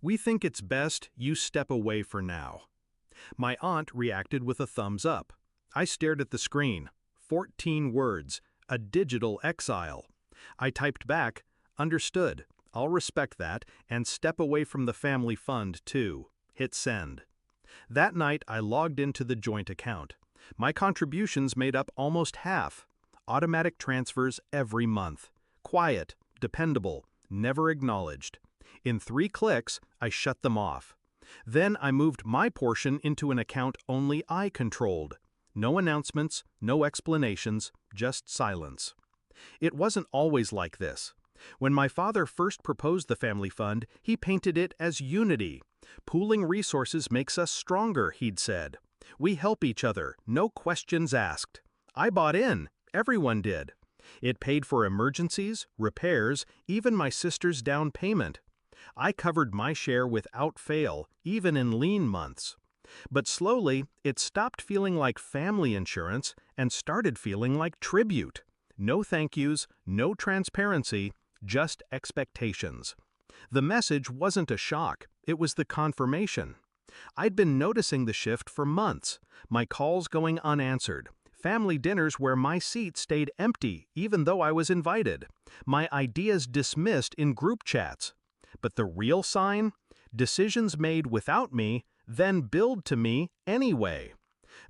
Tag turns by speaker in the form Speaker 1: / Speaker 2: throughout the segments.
Speaker 1: We think it's best you step away for now." My aunt reacted with a thumbs up. I stared at the screen. 14 words. A digital exile. I typed back, "Understood. I'll respect that and step away from the family fund too." Hit send. That night I logged into the joint account. My contributions made up almost half. Automatic transfers every month. Quiet, dependable, never acknowledged. In 3 clicks, I shut them off. Then I moved my portion into an account only I controlled. No announcements, no explanations, just silence. It wasn't always like this. When my father first proposed the family fund, he painted it as unity. "Pooling resources makes us stronger," he'd said. "We help each other, no questions asked." I bought in. Everyone did. It paid for emergencies, repairs, even my sister's down payment. I covered my share without fail, even in lean months. But slowly, it stopped feeling like family insurance and started feeling like tribute. No thank yous, no transparency, just expectations. The message wasn't a shock, it was the confirmation. I'd been noticing the shift for months, my calls going unanswered, family dinners where my seat stayed empty even though I was invited, my ideas dismissed in group chats. But the real sign? Decisions made without me, then billed to me anyway.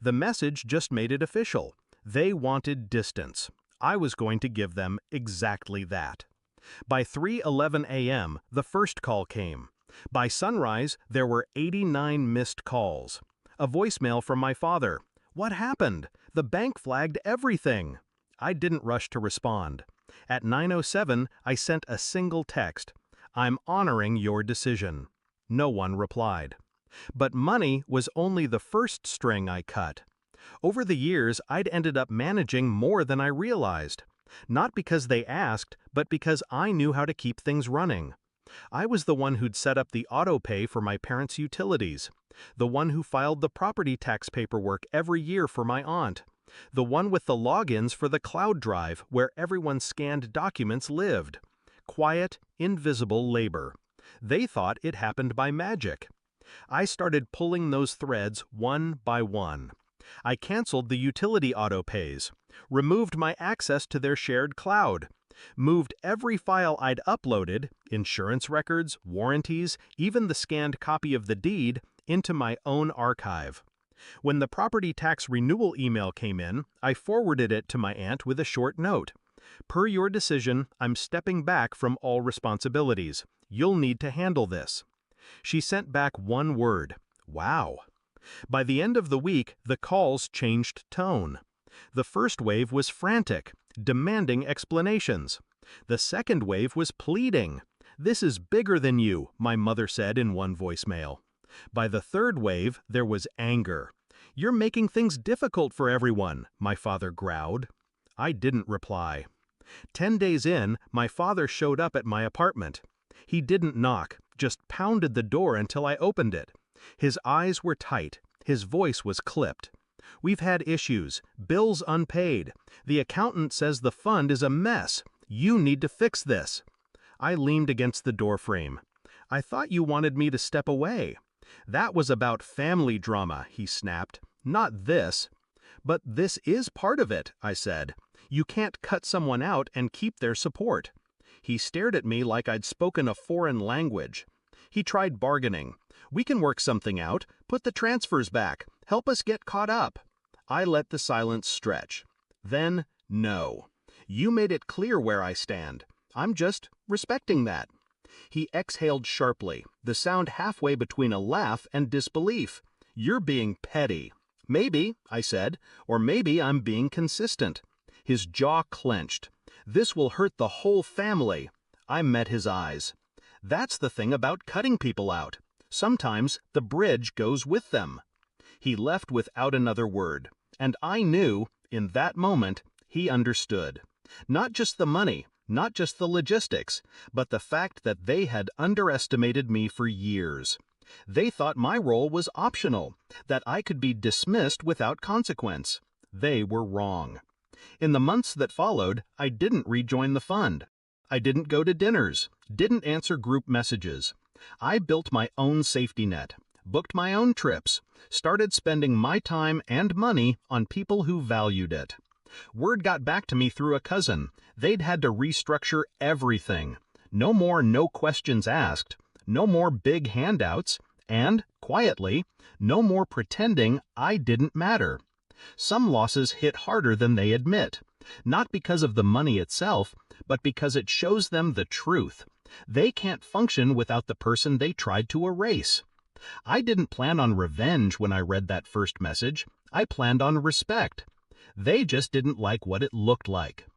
Speaker 1: The message just made it official. They wanted distance. I was going to give them exactly that. By 3:11 a.m., the first call came. By sunrise, there were 89 missed calls. A voicemail from my father. "What happened? The bank flagged everything." I didn't rush to respond. At 9:07, I sent a single text. "I'm honoring your decision." No one replied. But money was only the first string I cut. Over the years, I'd ended up managing more than I realized. Not because they asked, but because I knew how to keep things running. I was the one who'd set up the auto pay for my parents' utilities, the one who filed the property tax paperwork every year for my aunt, the one with the logins for the cloud drive where everyone's scanned documents lived. Quiet, invisible labor. They thought it happened by magic. I started pulling those threads one by one. I canceled the utility auto pays, removed my access to their shared cloud, moved every file I'd uploaded, insurance records, warranties, even the scanned copy of the deed, into my own archive. When the property tax renewal email came in, I forwarded it to my aunt with a short note. "Per your decision, I'm stepping back from all responsibilities. You'll need to handle this." She sent back one word: "Wow." By the end of the week, the calls changed tone. The first wave was frantic, demanding explanations. The second wave was pleading. "This is bigger than you," my mother said in one voicemail. By the third wave, there was anger. "You're making things difficult for everyone," my father growled. I didn't reply. 10 days in, my father showed up at my apartment. He didn't knock, just pounded the door until I opened it. His eyes were tight. His voice was clipped. "We've had issues, bills unpaid. The accountant says the fund is a mess. You need to fix this." I leaned against the doorframe. "I thought you wanted me to step away." "That was about family drama," he snapped. "Not this." "But this is part of it," I said. "You can't cut someone out and keep their support." He stared at me like I'd spoken a foreign language. He tried bargaining. "We can work something out. Put the transfers back. Help us get caught up." I let the silence stretch. Then, "No. You made it clear where I stand. I'm just respecting that." He exhaled sharply, the sound halfway between a laugh and disbelief. "You're being petty." "Maybe," I said, "or maybe I'm being consistent." His jaw clenched. "This will hurt the whole family." I met his eyes. "That's the thing about cutting people out. Sometimes the bridge goes with them." He left without another word, and I knew, in that moment, he understood. Not just the money, not just the logistics, but the fact that they had underestimated me for years. They thought my role was optional, that I could be dismissed without consequence. They were wrong. In the months that followed, I didn't rejoin the fund. I didn't go to dinners, didn't answer group messages. I built my own safety net, booked my own trips, started spending my time and money on people who valued it. Word got back to me through a cousin. They'd had to restructure everything. No more no questions asked, no more big handouts, and, quietly, no more pretending I didn't matter. Some losses hit harder than they admit, not because of the money itself, but because it shows them the truth. They can't function without the person they tried to erase. I didn't plan on revenge when I read that first message. I planned on respect. They just didn't like what it looked like.